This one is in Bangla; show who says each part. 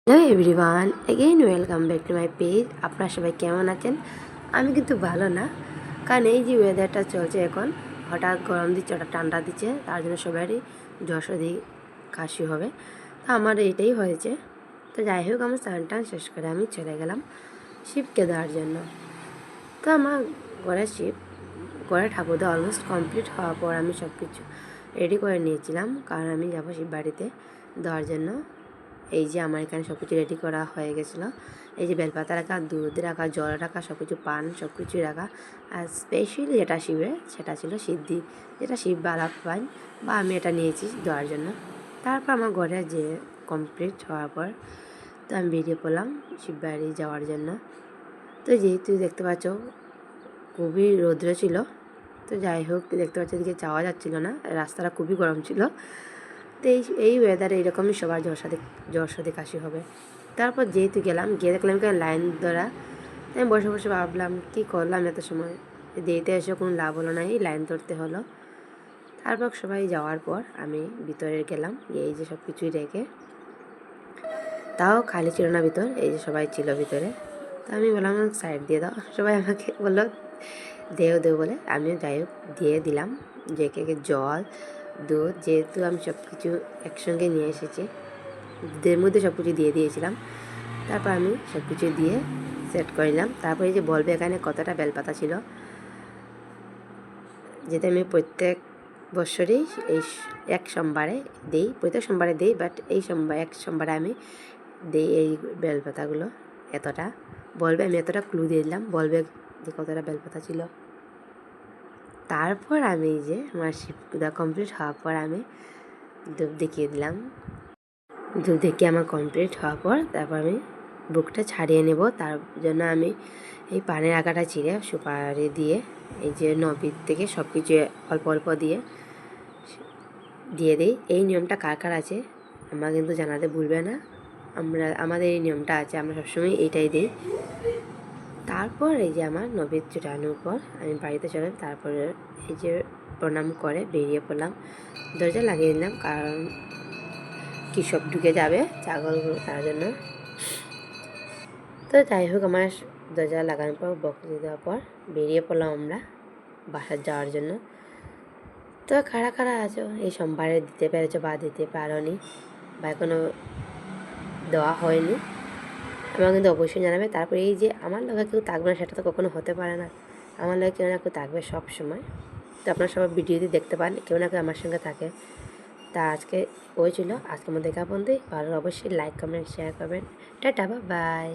Speaker 1: Hello everyone, again welcome back to my page. আপনারা সবাই কেমন আছেন? আমি কিন্তু ভালো না, কারণ এই যে ওয়েদারটা চলছে এখন, হঠাৎ গরম দিচ্ছে, হঠাৎ ঠান্ডা দিচ্ছে, তার জন্য সবারই জ্বর সর্দি কাশি হবে। তো আমার এইটাই হয়েছে। তো যাই হোক, আমার স্নান টান শেষ করে আমি চলে গেলাম শিবকে দেওয়ার জন্য। তো আমার ঘরে ঠাকুর দেওয়া অলমোস্ট কমপ্লিট হওয়ার পর আমি সব কিছু রেডি করে নিয়েছিলাম, কারণ আমি যাবো শিব বাড়িতে দেওয়ার জন্য। এই যে আমার এখানে সব কিছু রেডি করা হয়ে গেছিলো। এই যে বেলপাতা রাখা, দুধ রাখা, জল রাখা, সব কিছু পান সব কিছুই রাখা। আর স্পেশালি যেটা শিবের, সেটা ছিল সিদ্ধি, যেটা শিব বালা পান, বা আমি এটা নিয়েছি দেওয়ার জন্য। তারপর আমার ঘরে যে কমপ্লিট হওয়ার পর তো আমি বেরিয়ে পড়লাম শিব বাড়ি যাওয়ার জন্য। তো যেহেতু দেখতে পাচ্ছ খুবই রৌদ্র ছিল, তো যাই হোক দেখতে পাচ্ছি এদিকে যাওয়া যাচ্ছিলো না, রাস্তাটা খুবই গরম ছিল। তো এই ওয়েদারে এইরকমই সবার জ্বর সর্দি কাশি হবে। তারপর যেহেতু গিয়ে দেখলাম কেন লাইন ধরা। আমি বসে বসে ভাবলাম কী করলাম এত সময়, দেরিতে এসে কোনো লাভ হলো না, এই লাইন ধরতে হলো। তারপর সবাই যাওয়ার পর আমি ভিতরে গেলাম, এই যে সব কিছুই রেখে, তাও খালি ছিল না ভিতর, এই যে সবাই ছিল ভিতরে। তো আমি বললাম সাইড দিয়ে দাও, সবাই আমাকে বললো দেও বলে, আমিও যাই হোক দিয়ে দিলাম। যে কে জল, দুধ, যেহেতু আমি সব কিছু একসঙ্গে নিয়ে এসেছি, দুধের মধ্যে সব কিছু দিয়ে দিয়েছিলাম। তারপর আমি সব কিছু দিয়ে সেট করে নিলাম। তারপরে যে বলবে এখানে কতটা বেলপাতা ছিল, যেটা আমি প্রত্যেক বছরই এই এক সোমবারে দিই, প্রত্যেক সোমবারে দিই, বাট এই এক সোমবারে আমি দিই এই বেলপাতাগুলো। এতটা বলবে, আমি এতটা ক্লু দিয়ে দিলাম, বলবে যে কতটা বেলপাতা ছিল। তারপর আমি যে আমার শিব পূজা কমপ্লিট হওয়ার পর আমি ধূপ দেখিয়ে দিলাম। ধূপ দেখিয়ে আমার কমপ্লিট হওয়ার পর তারপর আমি বুকটা ছাড়িয়ে নেব। তার জন্য আমি এই পানের আগাটা চিড়ে সুপারি দিয়ে, এই যে নবীর থেকে সব কিছু অল্প অল্প দিয়ে দিই। এই নিয়মটা কার কার আছে আমার কিন্তু জানাতে ভুলবে না। আমাদের এই নিয়মটা আছে, আমরা সবসময় এইটাই দিই। তারপর এই যে আমার নবীর চুটানোর পর আমি বাড়িতে চলে, তারপরে এই যে প্রণাম করে বেরিয়ে পড়লাম, দরজা লাগিয়ে দিলাম, কারণ কী সব ঢুকে যাবে ছাগলগুলো, তার জন্য। তো যাই হোক, আমার দরজা লাগানোর পর বকরি দেওয়ার পর বেরিয়ে পড়লাম আমরা বাসার যাওয়ার জন্য। তো কারা কারা আছো এই সোমবারে দিতে পেরেছো বা দিতে পারোনি, বা এখনও দেওয়া হয়নি, আমার কিন্তু অবশ্যই জানাবে। তারপরে এই যে আমার লগে কেউ থাকবে না সেটা তো কখনো হতে পারে না, আমার লগে কেউ না কেউ থাকবে সব সময়। তো আপনারা সবাই ভিডিওতে দেখতে পান কেউ না কেউ আমার সঙ্গে থাকে। তা আজকে ওই ছিল, আজকের মধ্যে দেখা বন্ধুই ভালো, অবশ্যই লাইক কমেন্ট শেয়ার করবেন। Tata, by.